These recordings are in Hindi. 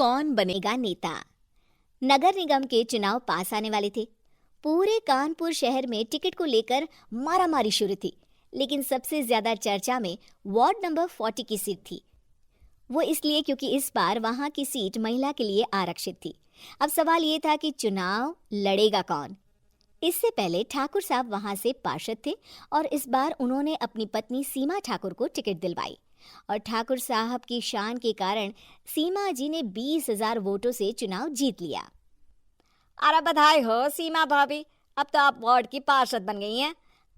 कौन बनेगा नेता। नगर निगम के चुनाव पास आने वाले थे। पूरे कानपुर शहर में टिकट को लेकर मारामारी शुरू थी, लेकिन सबसे ज्यादा चर्चा में वार्ड नंबर 40 की सीट थी। वो इसलिए क्योंकि इस बार वहां की सीट महिला के लिए आरक्षित थी। अब सवाल ये था कि चुनाव लड़ेगा कौन। इससे पहले ठाकुर साहब वहां से पार्षद थे और इस बार उन्होंने अपनी पत्नी सीमा ठाकुर को टिकट दिलवाई और ठाकुर साहब की शान के कारण सीमा जी ने 20,000 वोटों से चुनाव जीत लिया। अरे बधाई हो सीमा भाभी, अब तो आप वार्ड की पार्षद बन गई हैं।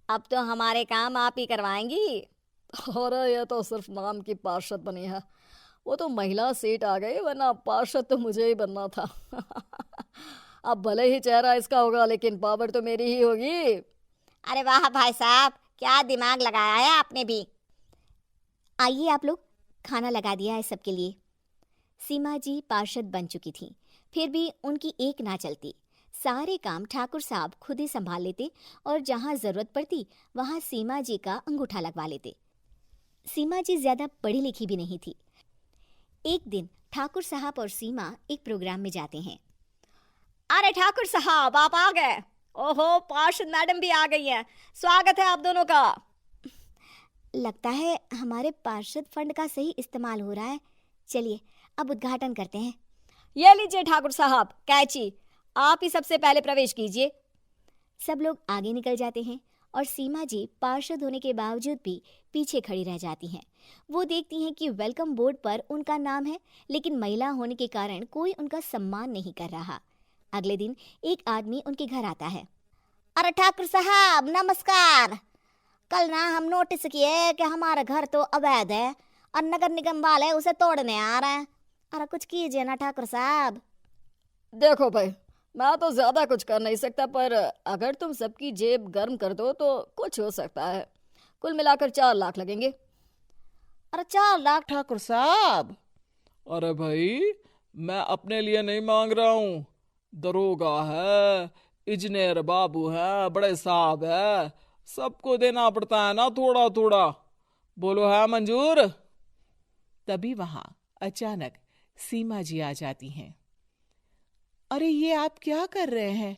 अब तो हमारे काम आप ही करवाएंगी। अरे ये तो सिर्फ नाम की पार्षद बनी है, वो तो महिला सीट आ गई, वरना पार्षद तो मुझे ही बनना था। अब भले ही चेहरा इसका होगा, लेकिन पावर तो मेरी ही होगी। अरे वाह भाई साहब, क्या दिमाग लगाया है आपने भी। आइए आप लोग, खाना लगा दिया है सबके लिए। सीमा जी पार्षद बन चुकी थीं, फिर भी उनकी एक ना चलती। सारे काम ठाकुर साहब खुद ही संभाल लेते और जहां जरूरत पड़ती वहां सीमा जी का अंगूठा लगवा लेते। सीमा जी ज्यादा पढ़ी लिखी भी नहीं थी। एक दिन ठाकुर साहब और सीमा एक प्रोग्राम में जाते हैं। अरे ठाकुर साहब, आप आ गए। ओहो, पार्षद मैडम भी आ गई हैं। स्वागत है आप दोनों का। लगता है हमारे पार्षद फंड का सही इस्तेमाल हो रहा है। चलिए अब उद्घाटन करते हैं। ये लीजिए ठाकुर साहब कैची, आप ही सबसे पहले प्रवेश कीजिए। सब लोग आगे निकल जाते हैं और सीमा जी पार्षद होने के बावजूद भी पीछे खड़ी रह जाती हैं। वो देखती हैं कि वेलकम बोर्ड पर उनका नाम है, लेकिन महिला होने के कारण कोई उनका सम्मान नहीं कर रहा। अगले दिन एक आदमी उनके घर आता है। अरे ठाकुर साहब नमस्कार। कल ना हम नोटिस किए कि हमारा घर तो अवैध है और नगर निगम वाले उसे तोड़ने आ रहे हैं। अरे कुछ कीजिए ना ठाकुर साहब। देखो भाई, मैं तो ज्यादा कुछ कर नहीं सकता, पर अगर तुम सबकी जेब गर्म कर दो तो कुछ हो सकता है। कुल मिलाकर 4 लाख लगेंगे। अरे 4 लाख ठाकुर साहब? अरे भाई, मैं अपने लिए नहीं मांग रहा हूँ। दरोगा है, इंजीनियर बाबू है, बड़े साहब है, सबको देना पड़ता है ना थोड़ा थोड़ा। बोलो है मंजूर? तभी वहां अचानक सीमा जी आ जाती हैं। अरे ये आप क्या कर रहे हैं?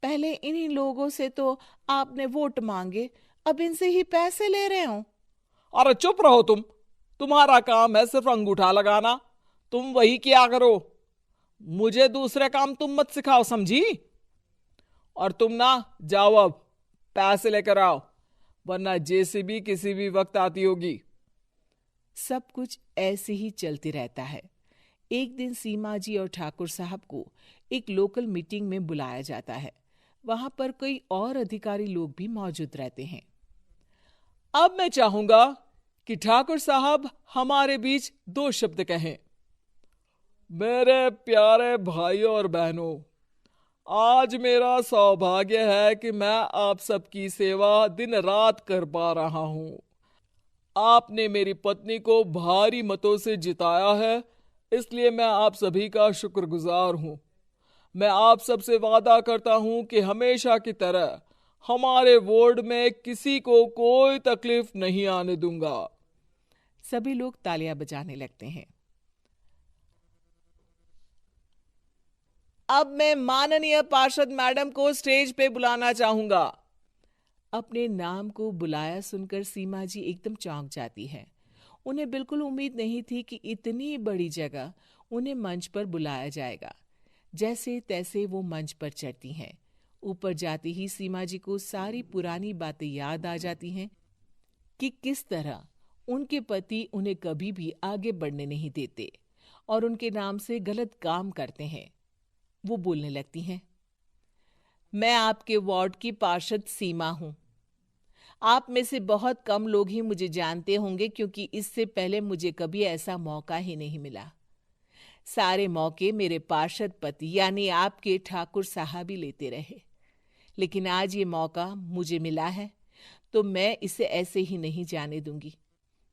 पहले इन्हीं लोगों से तो आपने वोट मांगे, अब इनसे ही पैसे ले रहे हो। अरे चुप रहो तुम। तुम्हारा काम है सिर्फ अंगूठा लगाना, तुम वही किया करो। मुझे दूसरे काम तुम मत सिखाओ, समझी? और तुम ना जाओ, अब पैसे लेकर आओ, वरना जेसीबी किसी भी वक्त आती होगी। सब कुछ ऐसे ही चलते रहता है। एक दिन सीमा जी और ठाकुर साहब को एक लोकल मीटिंग में बुलाया जाता है। वहां पर कई और अधिकारी लोग भी मौजूद रहते हैं। अब मैं चाहूंगा कि ठाकुर साहब हमारे बीच 2 शब्द कहें। मेरे प्यारे भाइयों और बहनों, आज मेरा सौभाग्य है कि मैं आप सबकी सेवा दिन रात कर पा रहा हूं। आपने मेरी पत्नी को भारी मतों से जिताया है, इसलिए मैं आप सभी का शुक्रगुजार हूं। मैं आप सबसे वादा करता हूं कि हमेशा की तरह हमारे वार्ड में किसी को कोई तकलीफ नहीं आने दूंगा। सभी लोग तालियां बजाने लगते हैं। अब मैं माननीय पार्षद मैडम को स्टेज पे बुलाना चाहूंगा। अपने नाम को बुलाया सुनकर सीमा जी एकदम चौंक जाती है। उन्हें बिल्कुल उम्मीद नहीं थी कि इतनी बड़ी जगह उन्हें मंच पर बुलाया जाएगा। जैसे तैसे वो मंच पर चढ़ती हैं। ऊपर जाती ही सीमा जी को सारी पुरानी बातें याद आ जाती हैं कि किस तरह उनके पति उन्हें कभी भी आगे बढ़ने नहीं देते और उनके नाम से गलत काम करते हैं। वो बोलने लगती हैं, मैं आपके वार्ड की पार्षद सीमा हूं। आप में से बहुत कम लोग ही मुझे जानते होंगे, क्योंकि इससे पहले मुझे कभी ऐसा मौका ही नहीं मिला। सारे मौके मेरे पार्षद पति यानी आपके ठाकुर साहब ही लेते रहे, लेकिन आज ये मौका मुझे मिला है तो मैं इसे ऐसे ही नहीं जाने दूंगी।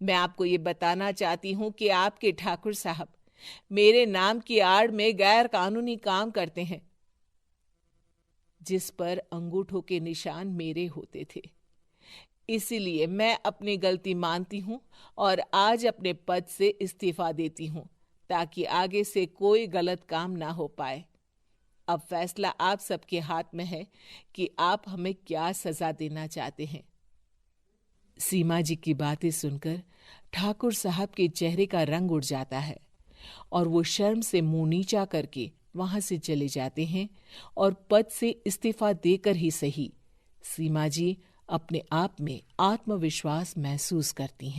मैं आपको ये बताना चाहती हूं कि आपके ठाकुर साहब मेरे नाम की आड़ में गैर कानूनी काम करते हैं, जिस पर अंगूठों के निशान मेरे होते थे। इसीलिए मैं अपनी गलती मानती हूं और आज अपने पद से इस्तीफा देती हूं, ताकि आगे से कोई गलत काम ना हो पाए। अब फैसला आप सबके हाथ में है कि आप हमें क्या सजा देना चाहते हैं। सीमा जी की बातें सुनकर ठाकुर साहब के चेहरे का रंग उड़ जाता है और वो शर्म से मुंह नीचा करके वहां से चले जाते हैं और पद से इस्तीफा देकर ही सही सीमा जी अपने आप में आत्मविश्वास महसूस करती हैं।